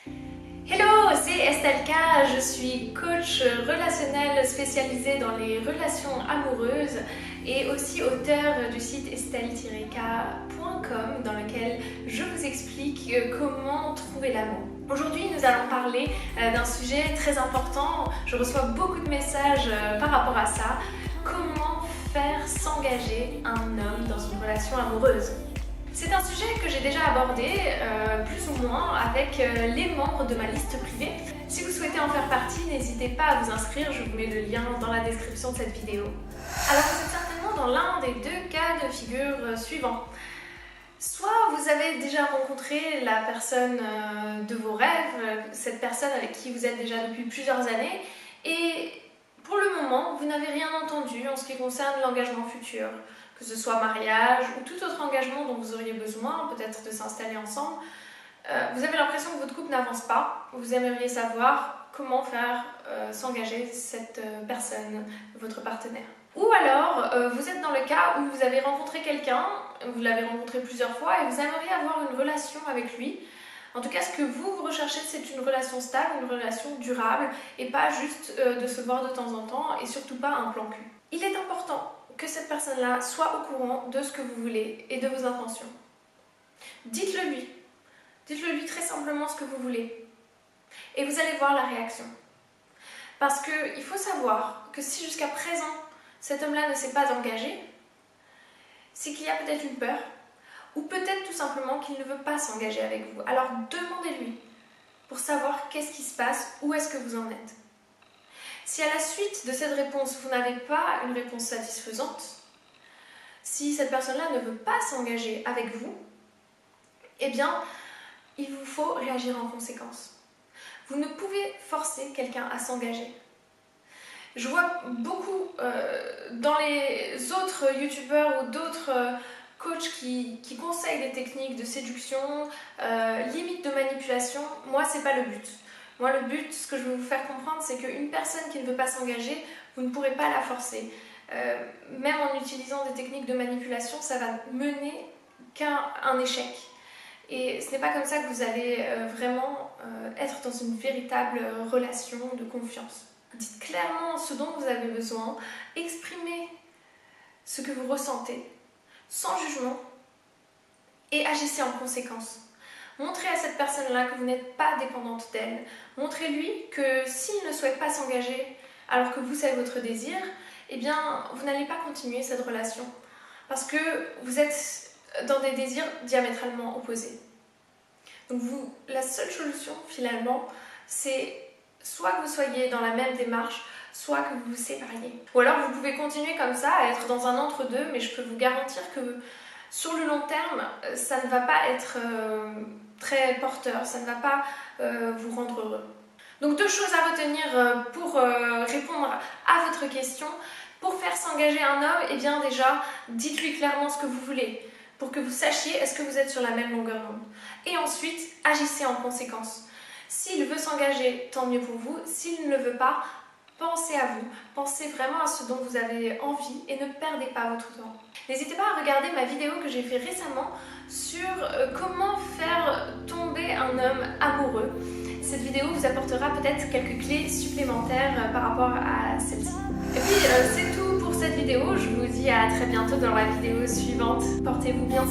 Hello, c'est Estelle K, je suis coach relationnel spécialisée dans les relations amoureuses et aussi auteure du site estelle-k.com dans lequel je vous explique comment trouver l'amour. Aujourd'hui, nous allons parler d'un sujet très important. Je reçois beaucoup de messages par rapport à ça. Comment faire s'engager un homme dans une relation amoureuse? C'est un sujet que j'ai déjà abordé, plus ou moins, avec les membres de ma liste privée. Si vous souhaitez en faire partie, n'hésitez pas à vous inscrire, je vous mets le lien dans la description de cette vidéo. Alors vous êtes certainement dans l'un des deux cas de figure suivants. Soit vous avez déjà rencontré la personne de vos rêves, cette personne avec qui vous êtes déjà depuis plusieurs années, et pour le moment, vous n'avez rien entendu en ce qui concerne l'engagement futur. Que ce soit mariage ou tout autre engagement dont vous auriez besoin, peut-être de s'installer ensemble, vous avez l'impression que votre couple n'avance pas, vous aimeriez savoir comment faire s'engager cette personne, votre partenaire. Ou alors, vous êtes dans le cas où vous avez rencontré quelqu'un, vous l'avez rencontré plusieurs fois et vous aimeriez avoir une relation avec lui. En tout cas, ce que vous recherchez, c'est une relation stable, une relation durable et pas juste de se voir de temps en temps et surtout pas un plan cul. Il est important que cette personne-là soit au courant de ce que vous voulez et de vos intentions. Dites-le lui. Dites-le lui très simplement ce que vous voulez. Et vous allez voir la réaction. Parce qu'il faut savoir que si jusqu'à présent, cet homme-là ne s'est pas engagé, c'est qu'il y a peut-être une peur, ou peut-être tout simplement qu'il ne veut pas s'engager avec vous. Alors demandez-lui pour savoir qu'est-ce qui se passe, où est-ce que vous en êtes. Si à la suite de cette réponse, vous n'avez pas une réponse satisfaisante, si cette personne-là ne veut pas s'engager avec vous, eh bien, il vous faut réagir en conséquence. Vous ne pouvez forcer quelqu'un à s'engager. Je vois beaucoup dans les autres youtubeurs ou d'autres coachs qui conseillent des techniques de séduction, limite de manipulation. Moi, c'est pas le but. Moi, le but, ce que je veux vous faire comprendre, c'est qu'une personne qui ne veut pas s'engager, vous ne pourrez pas la forcer. Même en utilisant des techniques de manipulation, ça va mener qu'à un échec. Et ce n'est pas comme ça que vous allez vraiment être dans une véritable relation de confiance. Dites clairement ce dont vous avez besoin, exprimez ce que vous ressentez, sans jugement, et agissez en conséquence. Montrez à cette personne-là que vous n'êtes pas dépendante d'elle. Montrez-lui que s'il ne souhaite pas s'engager alors que vous savez votre désir, eh bien, vous n'allez pas continuer cette relation parce que vous êtes dans des désirs diamétralement opposés. Donc la seule solution finalement, c'est soit que vous soyez dans la même démarche, soit que vous vous sépariez. Ou alors vous pouvez continuer comme ça, à être dans un entre-deux, mais je peux vous garantir que sur le long terme, ça ne va pas être très porteur, ça ne va pas vous rendre heureux. Donc deux choses à retenir pour répondre à votre question. Pour faire s'engager un homme, eh bien déjà, dites-lui clairement ce que vous voulez, pour que vous sachiez est-ce que vous êtes sur la même longueur d'onde. Et ensuite, agissez en conséquence. S'il veut s'engager, tant mieux pour vous. S'il ne le veut pas, pensez à vous, pensez vraiment à ce dont vous avez envie et ne perdez pas votre temps. N'hésitez pas à regarder ma vidéo que j'ai fait récemment sur comment faire tomber un homme amoureux. Cette vidéo vous apportera peut-être quelques clés supplémentaires par rapport à celle-ci. Et puis c'est tout pour cette vidéo, je vous dis à très bientôt dans la vidéo suivante. Portez-vous bien.